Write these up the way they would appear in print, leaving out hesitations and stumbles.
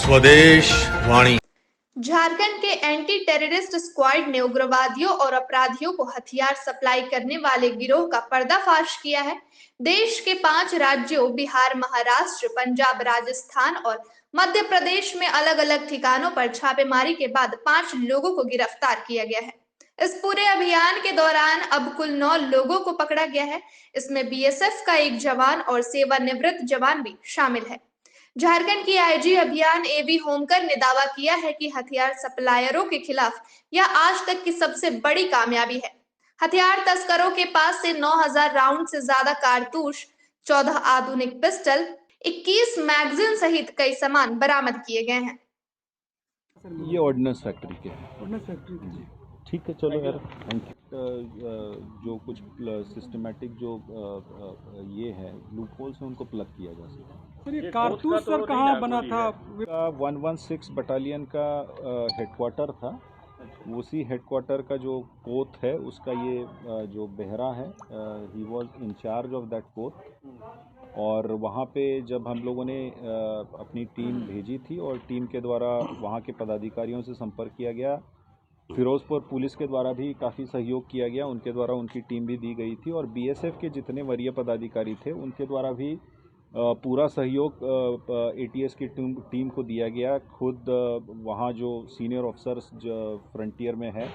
स्वदेश वाणी। झारखंड के anti terrorist squad ने उग्रवादियों और अपराधियों को हथियार सप्लाई करने वाले गिरोह का पर्दाफाश किया है। देश के 5 राज्यों बिहार, महाराष्ट्र, पंजाब, राजस्थान और मध्य प्रदेश में अलग अलग ठिकानों पर छापेमारी के बाद 5 लोगों को गिरफ्तार किया गया है। इस पूरे अभियान के दौरान अब कुल 9 लोगों को पकड़ा गया है। इसमें बीएसएफ का एक जवान और सेवानिवृत्त जवान भी शामिल है। झारखंड की आईजी अभियान एवी होमकर ने दावा किया है कि हथियार सप्लायरों के खिलाफ यह आज तक की सबसे बड़ी कामयाबी है। हथियार तस्करों के पास से 9000 राउंड से ज्यादा कारतूस, 14 आधुनिक पिस्टल, 21 मैगजीन सहित कई सामान बरामद किए गए हैं। ये ऑर्डिनेंस फैक्ट्री के हैं। ऑर्डिनेंस फैक्ट्री जी ठीक है, चलो यार, थैंक यू। जो कुछ सिस्टमेटिक जो ये है लूप होल्स हैं उनको प्लग किया जा सकता है। सर ये कारतूस सर कहाँ बना था? 116 बटालियन का हेडक्वार्टर था। उसी हेडक्वार्टर का जो कोत है उसका ये जो बेहरा है, he was incharge of that कोत। और वहाँ पे जब हम लोगों ने अपनी टीम भेजी थी और टीम के द्वारा वहाँ के पदाधिकारियों से संपर्क किया गया, फिरोजपुर पुलिस के द्वारा भी काफ़ी सहयोग किया गया, उनके द्वारा उनकी टीम भी दी गई थी और बीएसएफ के जितने वरीय पदाधिकारी थे उनके द्वारा भी पूरा सहयोग एटीएस की टीम को दिया गया। खुद वहाँ जो सीनियर ऑफिसर्स जो फ्रंटियर में है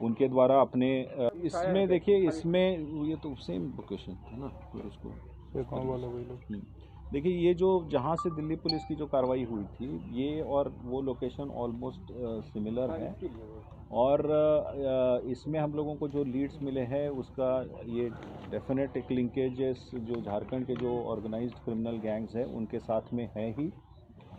उनके द्वारा अपने इसमें देखिए, इसमें ये तो सेम लोकेशन है ना, फिर उसको देखिए ये जो जहाँ से दिल्ली पुलिस की जो कार्रवाई हुई थी ये और वो लोकेशन ऑलमोस्ट सिमिलर है। और इसमें हम लोगों को जो लीड्स मिले हैं उसका ये डेफिनेट एक लिंकेजेस जो झारखंड के जो ऑर्गेनाइज्ड क्रिमिनल गैंग्स हैं उनके साथ में है ही,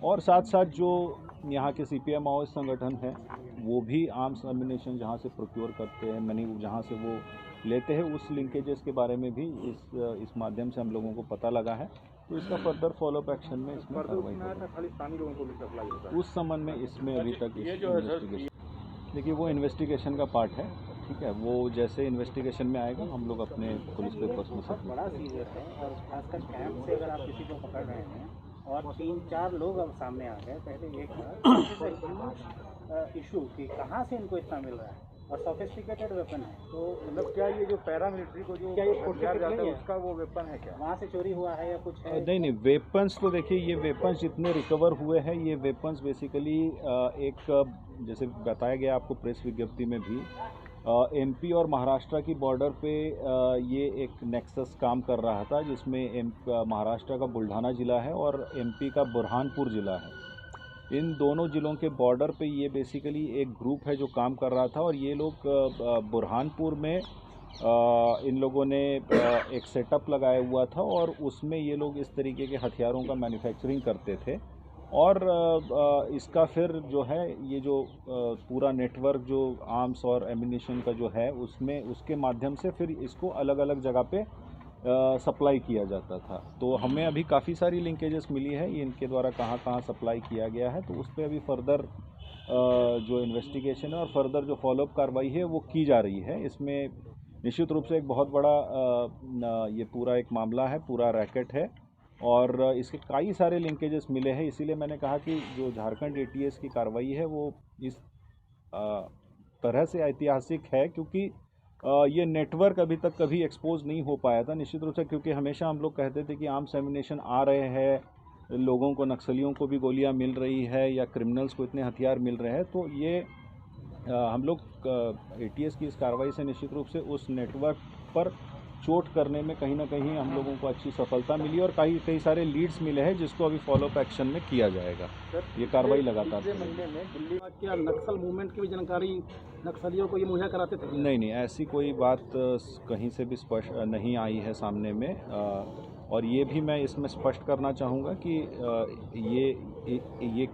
और साथ साथ जो यहाँ के सीपीएम माओइस्ट संगठन है वो भी आर्म्स एम्युनिशन जहाँ से प्रोक्योर करते हैं, मनी जहाँ से वो लेते हैं, उस लिंकेजेस के बारे में भी इस माध्यम से हम लोगों को पता लगा है। तो इसका फर्दर फॉलोअप एक्शन में इसमें कार्रवाई होगी। उस संबंध में इसमें अभी तक इन्वेस्टिगेशन, देखिए वो इन्वेस्टिगेशन का पार्ट है, ठीक है, वो जैसे इन्वेस्टिगेशन में आएगा हम लोग अपने पुलिस पेपर्स में सब बड़ा सीरियस है। और खासकर कैंप से अगर आप किसी को पकड़ रहे हैं और 3-4 लोग अब सामने आ गए, पहले एक इशू कि कहाँ से इनको इतना मिल रहा है और सोफिस्टिकेटेड वेपन है, तो मतलब क्या ये जो पैरामिलिट्री को जो हथियार जाता है उसका वो वेपन है क्या वहाँ से चोरी हुआ है या कुछ है? नहीं, वेपन्स तो देखिए ये वेपन्स जितने रिकवर हुए हैं ये वेपन्स बेसिकली एक जैसे बताया गया आपको प्रेस विज्ञप्ति में भी, एमपी और महाराष्ट्र की बॉर्डर पे ये एक नेक्सस काम कर रहा था जिसमें महाराष्ट्र का बुल्ढाना ज़िला है और एमपी का बुरहानपुर ज़िला है। इन दोनों ज़िलों के बॉर्डर पे ये बेसिकली एक ग्रुप है जो काम कर रहा था और ये लोग बुरहानपुर में इन लोगों ने एक सेटअप लगाया हुआ था और उसमें ये लोग इस तरीके के हथियारों का मैन्युफैक्चरिंग करते थे। और इसका फिर जो है ये जो पूरा नेटवर्क जो आर्म्स और एम्युनिशन का जो है उसमें उसके माध्यम से फिर इसको अलग अलग जगह पे सप्लाई किया जाता था। तो हमें अभी काफ़ी सारी लिंकेजेस मिली है ये इनके द्वारा कहाँ कहाँ सप्लाई किया गया है, तो उस पर अभी फर्दर जो इन्वेस्टिगेशन है और फर्दर जो फॉलोअप कार्रवाई है वो की जा रही है। इसमें निश्चित रूप से एक बहुत बड़ा ये पूरा एक मामला है, पूरा रैकेट है और इसके कई सारे लिंकेजेस मिले हैं। इसीलिए मैंने कहा कि जो झारखंड एटीएस की कार्रवाई है वो इस तरह से ऐतिहासिक है क्योंकि ये नेटवर्क अभी तक कभी एक्सपोज नहीं हो पाया था, निश्चित रूप से, क्योंकि हमेशा हम लोग कहते थे कि आर्म्स एम्युनिशन आ रहे हैं, लोगों को, नक्सलियों को भी गोलियां मिल रही है या क्रिमिनल्स को इतने हथियार मिल रहे हैं। तो ये हम लोग एटीएस की इस कार्रवाई से निश्चित रूप से उस नेटवर्क पर चोट करने में कहीं ना कहीं हम लोगों को अच्छी सफलता मिली और कई सारे लीड्स मिले हैं जिसको अभी फॉलोअप एक्शन में किया जाएगा। ये कार्रवाई लगातार महीने में दिल्ली क्या नक्सल मूवमेंट की भी जानकारी नक्सलियों को ये मुहैया कराते थे? नहीं, ऐसी कोई बात कहीं से भी स्पष्ट नहीं आई है सामने में। और ये भी मैं इसमें स्पष्ट करना चाहूँगा कि ये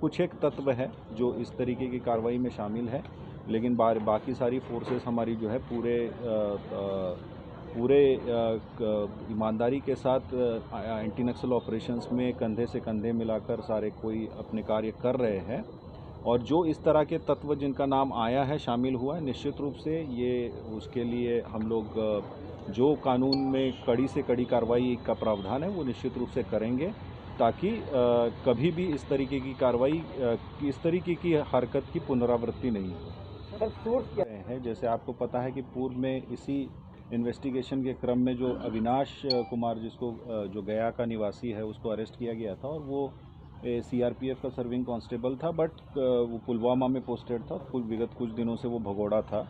कुछ एक तत्व है जो इस तरीके की कार्रवाई में शामिल है, लेकिन बाकी सारी फोर्सेस हमारी जो है पूरे ईमानदारी के साथ एंटी नक्सल ऑपरेशंस में कंधे से कंधे मिलाकर सारे कोई अपने कार्य कर रहे हैं। और जो इस तरह के तत्व जिनका नाम आया है, शामिल हुआ है, निश्चित रूप से ये उसके लिए हम लोग जो कानून में कड़ी से कड़ी कार्रवाई का प्रावधान है वो निश्चित रूप से करेंगे। ताकि कभी भी इस तरीके की कार्रवाई इस तरीके की हरकत की पुनरावृत्ति नहीं हो। सर सोर्स क्या है जैसे आपको पता है कि पूर्व में इसी इन्वेस्टिगेशन के क्रम में जो अविनाश कुमार जिसको जो गया का निवासी है उसको अरेस्ट किया गया था और वो सीआरपीएफ का सर्विंग कांस्टेबल था, बट वो पुलवामा में पोस्टेड था। विगत कुछ दिनों से वो भगोड़ा था,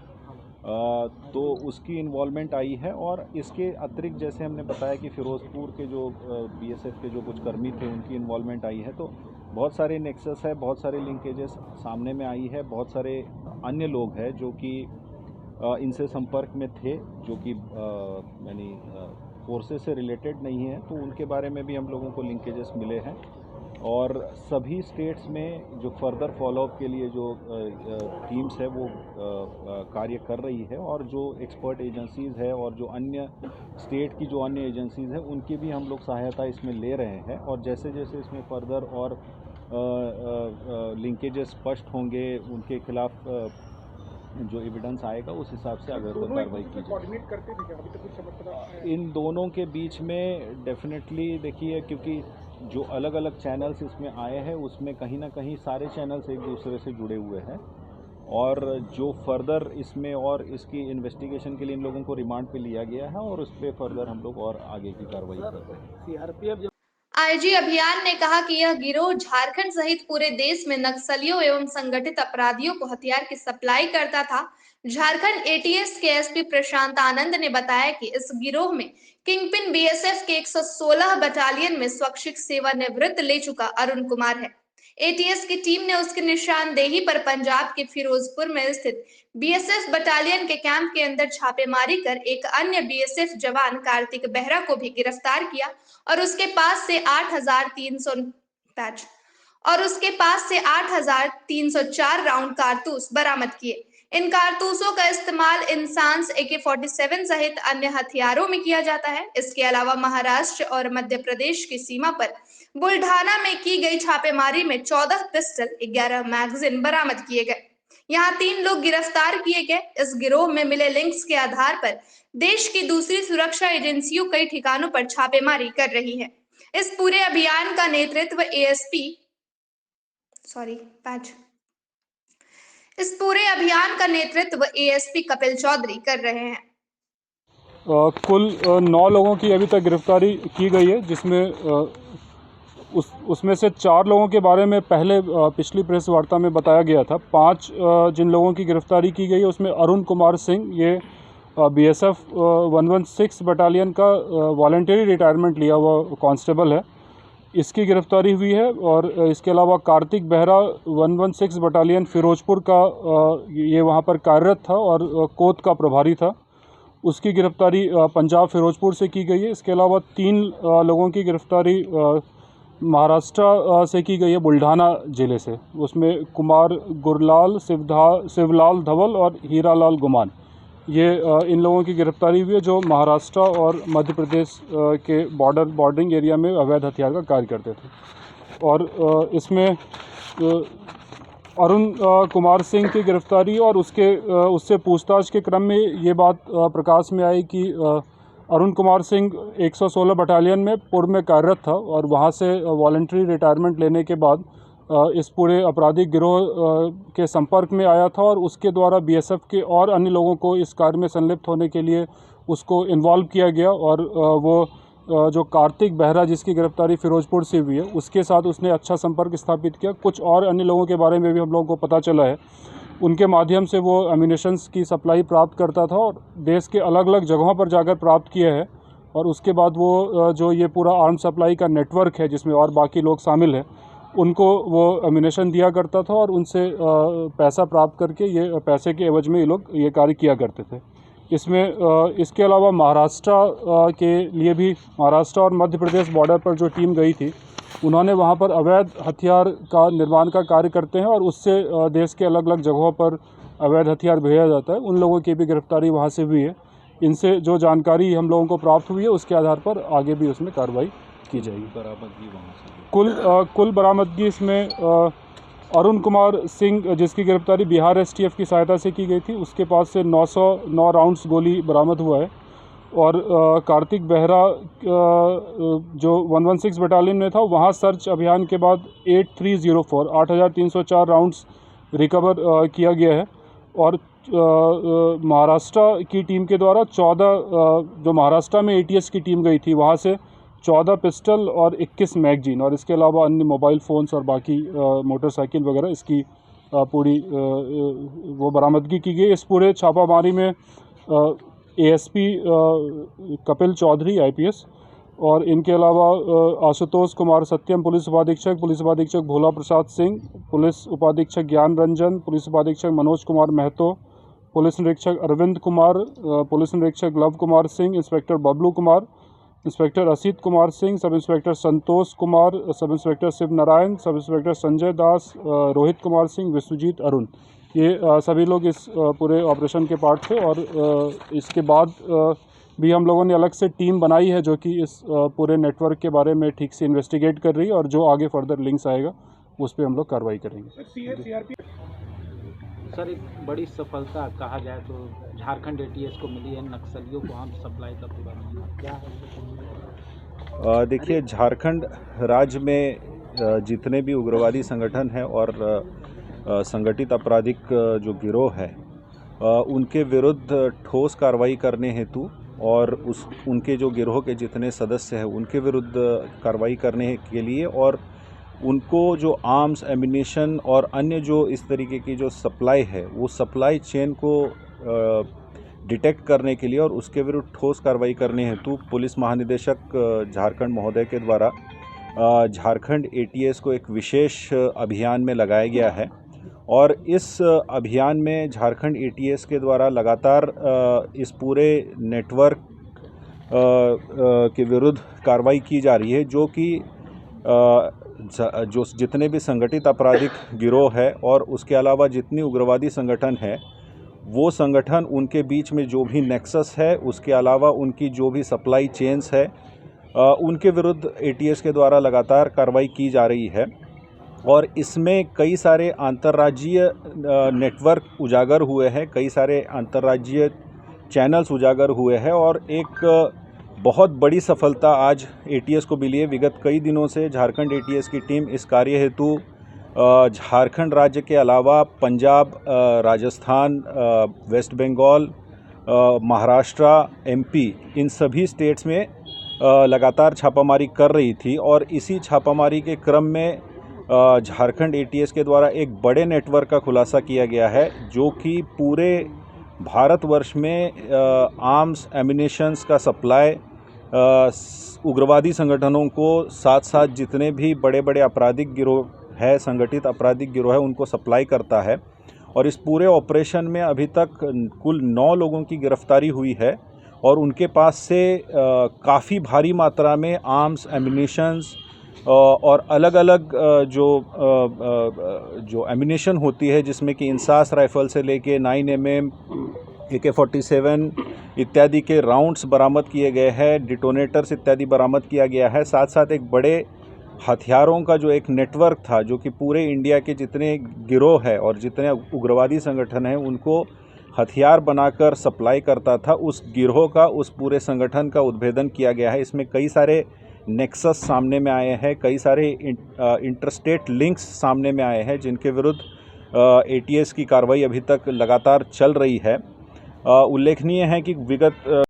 तो उसकी इन्वॉल्वमेंट आई है। और इसके अतिरिक्त जैसे हमने बताया कि फिरोजपुर के जो बीएसएफ के जो कुछ कर्मी थे उनकी इन्वॉल्वमेंट आई है, तो बहुत सारे नेक्सस है, बहुत सारे लिंकेजेस सामने में आई है। बहुत सारे अन्य लोग हैं जो कि इनसे संपर्क में थे, जो कि यानी फोर्सेस से रिलेटेड नहीं है, तो उनके बारे में भी हम लोगों को लिंकेजेस मिले हैं। और सभी स्टेट्स में जो फर्दर फॉलोअप के लिए जो टीम्स है वो कार्य कर रही है, और जो एक्सपर्ट एजेंसीज़ है और जो अन्य स्टेट की जो अन्य एजेंसीज़ हैं उनकी भी हम लोग सहायता इसमें ले रहे हैं। और जैसे जैसे इसमें फर्दर और लिंकेजेस स्पष्ट होंगे, उनके खिलाफ जो एविडेंस आएगा उस हिसाब से अगर तो कार्रवाई की कोऑर्डिनेट करते थे क्या? अभी तो कुछ समझ पड़ा इन दोनों के बीच में डेफिनेटली देखिए, क्योंकि जो अलग अलग चैनल्स इसमें आए हैं उसमें कहीं ना कहीं सारे चैनल्स एक दूसरे से जुड़े हुए हैं, और जो फर्दर इसमें और इसकी इन्वेस्टिगेशन के लिए इन लोगों को रिमांड पे लिया गया है और उस पर फर्दर हम लोग और आगे की कार्रवाई कर रहे हैं। सीआरपीएफ आईजी अभियान ने कहा कि यह गिरोह झारखंड सहित पूरे देश में नक्सलियों एवं संगठित अपराधियों को हथियार की सप्लाई करता था। झारखंड एटीएस के एसपी प्रशांत आनंद ने बताया कि इस गिरोह में किंगपिन बीएसएफ के 116 बटालियन में स्वैच्छिक सेवानिवृत्त ले चुका अरुण कुमार है। एटीएस की टीम ने उसकी निशानदेही पर पंजाब के फिरोजपुर में स्थित बीएसएफ बटालियन के कैंप के अंदर छापेमारी कर एक अन्य बीएसएफ जवान कार्तिक बेहरा को भी गिरफ्तार किया और उसके पास से 8,304 राउंड कारतूस बरामद किए। इन कारतूसों का इस्तेमाल इंसास AK-47 सहित अन्य हथियारों में किया जाता है। इसके अलावा महाराष्ट्र और मध्य प्रदेश की सीमा पर बुल्ढाना में की गई छापेमारी में 14 पिस्टल, 11 मैगजीन बरामद किए गए। यहाँ 3 लोग गिरफ्तार किए गए। इस गिरोह में मिले लिंक्स के आधार पर देश की दूसरी सुरक्षा एजेंसियों कई ठिकानों पर छापेमारी कर रही है। इस पूरे अभियान का नेतृत्व एएसपी कपिल चौधरी कर रहे हैं। कुल 9 लोगों की अभी तक गिरफ्तारी की गई है, जिसमें उसमें से 4 लोगों के बारे में पहले पिछली प्रेस वार्ता में बताया गया था। 5 जिन लोगों की गिरफ्तारी की गई है उसमें अरुण कुमार सिंह, ये बीएसएफ 116 बटालियन का वॉलंटरी रिटायरमेंट लिया हुआ कांस्टेबल है, इसकी गिरफ्तारी हुई है। और इसके अलावा कार्तिक बेहरा 116 बटालियन फिरोजपुर का ये वहाँ पर कार्यरत था और कोत का प्रभारी था, उसकी गिरफ्तारी पंजाब फिरोजपुर से की गई है। इसके अलावा 3 लोगों की गिरफ्तारी महाराष्ट्र से की गई है, बुल्ढाना ज़िले से। उसमें कुमार गुरलाल, शिवलाल धवल और हीरालाल गुमान, ये इन लोगों की गिरफ्तारी हुई है जो महाराष्ट्र और मध्य प्रदेश के बॉर्डरिंग एरिया में अवैध हथियार का कार्य करते थे। और इसमें अरुण कुमार सिंह की गिरफ्तारी और उससे पूछताछ के क्रम में ये बात प्रकाश में आई कि अरुण कुमार सिंह 116 बटालियन में पूर्व में कार्यरत था और वहाँ से वॉलंटरी रिटायरमेंट लेने के बाद इस पूरे आपराधिक गिरोह के संपर्क में आया था और उसके द्वारा बीएसएफ के और अन्य लोगों को इस कार्य में संलिप्त होने के लिए उसको इन्वॉल्व किया गया। और वो जो कार्तिक बेहरा जिसकी गिरफ्तारी फिरोजपुर से हुई है उसके साथ उसने अच्छा संपर्क स्थापित किया। कुछ और अन्य लोगों के बारे में भी हम लोगों को पता चला है, उनके माध्यम से वो एम्यूनिशंस की सप्लाई प्राप्त करता था और देश के अलग अलग जगहों पर जाकर प्राप्त किया है। और उसके बाद वो जो ये पूरा आर्म सप्लाई का नेटवर्क है जिसमें और बाकी लोग शामिल हैं, उनको वो एम्यूनिशन दिया करता था और उनसे पैसा प्राप्त करके ये पैसे के एवज में ये लोग ये कार्य किया करते थे। इसमें इसके अलावा महाराष्ट्र के लिए भी महाराष्ट्र और मध्य प्रदेश बॉर्डर पर जो टीम गई थी उन्होंने वहाँ पर अवैध हथियार का निर्माण का कार्य करते हैं और उससे देश के अलग अलग जगहों पर अवैध हथियार भेजा जाता है। उन लोगों की भी गिरफ्तारी वहाँ से हुई है। इनसे जो जानकारी हम लोगों को प्राप्त हुई है उसके आधार पर आगे भी उसमें कार्रवाई की जाएगी। बरामदगी वहाँ से कुल बरामदगी इसमें अरुण कुमार सिंह जिसकी गिरफ्तारी बिहार एसटीएफ की सहायता से की गई थी, उसके पास से 909 राउंड्स गोली बरामद हुआ है। और कार्तिक बेहरा जो 116 बटालियन में था, वहाँ सर्च अभियान के बाद 8304 राउंड्स रिकवर किया गया है। और महाराष्ट्र की टीम के द्वारा 14 जो महाराष्ट्र में ATS की टीम गई थी, वहाँ से 14 पिस्टल और 21 मैगजीन और इसके अलावा अन्य मोबाइल फ़ोन्स और बाकी मोटरसाइकिल वगैरह इसकी पूरी वो बरामदगी की गई। इस पूरे छापामारी में ASP कपिल चौधरी IPS और इनके अलावा आशुतोष कुमार सत्यम पुलिस उपाधीक्षक भोला प्रसाद सिंह, पुलिस उपाधीक्षक ज्ञान रंजन, पुलिस उपाधीक्षक मनोज कुमार महतो, पुलिस निरीक्षक अरविंद कुमार, पुलिस निरीक्षक Luv Kumar Singh, inspector Bablu Kumar, inspector Asit Kumar Singh, sub inspector Santosh Kumar, sub inspector Shiv Narayan, sub inspector Sanjay Das, Rohit Kumar Singh, Vishwajeet Arun, ये सभी लोग इस पूरे ऑपरेशन के पार्ट थे। और इसके बाद भी हम लोगों ने अलग से टीम बनाई है जो कि इस पूरे नेटवर्क के बारे में ठीक से इन्वेस्टिगेट कर रही है और जो आगे फर्दर लिंक्स आएगा उस पर हम लोग कार्रवाई करेंगे। सर, एक बड़ी सफलता कहा जाए तो झारखंड ATS को मिली है, नक्सलियों को आर्म्स सप्लाई का पूरा मामला क्या है? देखिए, झारखंड राज्य में जितने भी उग्रवादी संगठन हैं और संगठित आपराधिक जो गिरोह है, उनके विरुद्ध ठोस कार्रवाई करने हेतु और उनके जो गिरोह के जितने सदस्य हैं उनके विरुद्ध कार्रवाई करने के लिए और उनको जो आर्म्स, एम्यूनिशन और अन्य जो इस तरीके की जो सप्लाई है, वो सप्लाई चेन को डिटेक्ट करने के लिए और उसके विरुद्ध ठोस कार्रवाई करने हेतु पुलिस महानिदेशक झारखंड महोदय के द्वारा झारखंड ATS को एक विशेष अभियान में लगाया गया है। और इस अभियान में झारखंड ATS के द्वारा लगातार इस पूरे नेटवर्क के विरुद्ध कार्रवाई की जा रही है, जो कि जो जितने भी संगठित आपराधिक गिरोह है और उसके अलावा जितनी उग्रवादी संगठन है, वो संगठन उनके बीच में जो भी नेक्सस है, उसके अलावा उनकी जो भी सप्लाई चेन्स है, उनके विरुद्ध ATS के द्वारा लगातार कार्रवाई की जा रही है। और इसमें कई सारे अंतर्राज्यीय नेटवर्क उजागर हुए हैं, कई सारे अंतर्राज्यीय चैनल्स उजागर हुए हैं और एक बहुत बड़ी सफलता आज ATS को मिली है। विगत कई दिनों से झारखंड ATS की टीम इस कार्य हेतु झारखंड राज्य के अलावा पंजाब, राजस्थान, वेस्ट बंगाल, महाराष्ट्र, MP, इन सभी स्टेट्स में लगातार छापामारी कर रही थी। और इसी छापामारी के क्रम में झारखंड ATS के द्वारा एक बड़े नेटवर्क का खुलासा किया गया है, जो कि पूरे भारतवर्ष में आर्म्स, एम्यूनिशंस का सप्लाई उग्रवादी संगठनों को साथ साथ जितने भी बड़े बड़े आपराधिक गिरोह है, संगठित आपराधिक गिरोह है, उनको सप्लाई करता है। और इस पूरे ऑपरेशन में अभी तक कुल 9 लोगों की गिरफ्तारी हुई है और उनके पास से काफ़ी भारी मात्रा में आर्म्स, एम्यूनिशंस और अलग अलग जो एम्यूनिशन होती है, जिसमें कि इंसास राइफल से लेके 9mm, AK-47 इत्यादि के राउंड्स बरामद किए गए हैं, डिटोनेटर्स इत्यादि बरामद किया गया है। साथ साथ एक बड़े हथियारों का जो एक नेटवर्क था, जो कि पूरे इंडिया के जितने गिरोह है और जितने उग्रवादी संगठन हैं उनको हथियार बनाकर सप्लाई करता था, उस गिरोह का, उस पूरे संगठन का उद्भेदन किया गया है। इसमें कई सारे नेक्सस सामने में आए हैं, कई सारे इंटरस्टेट लिंक्स सामने में आए हैं, जिनके विरुद्ध ATS की कार्रवाई अभी तक लगातार चल रही है। उल्लेखनीय है कि विगत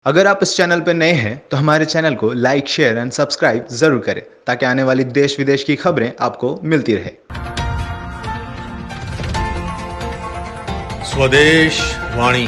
अगर आप इस चैनल पर नए हैं तो हमारे चैनल को लाइक, शेयर एंड सब्सक्राइब जरूर करें ताकि आने वाली देश विदेश की खबरें आपको मिलती रहे। स्वदेश वाणी।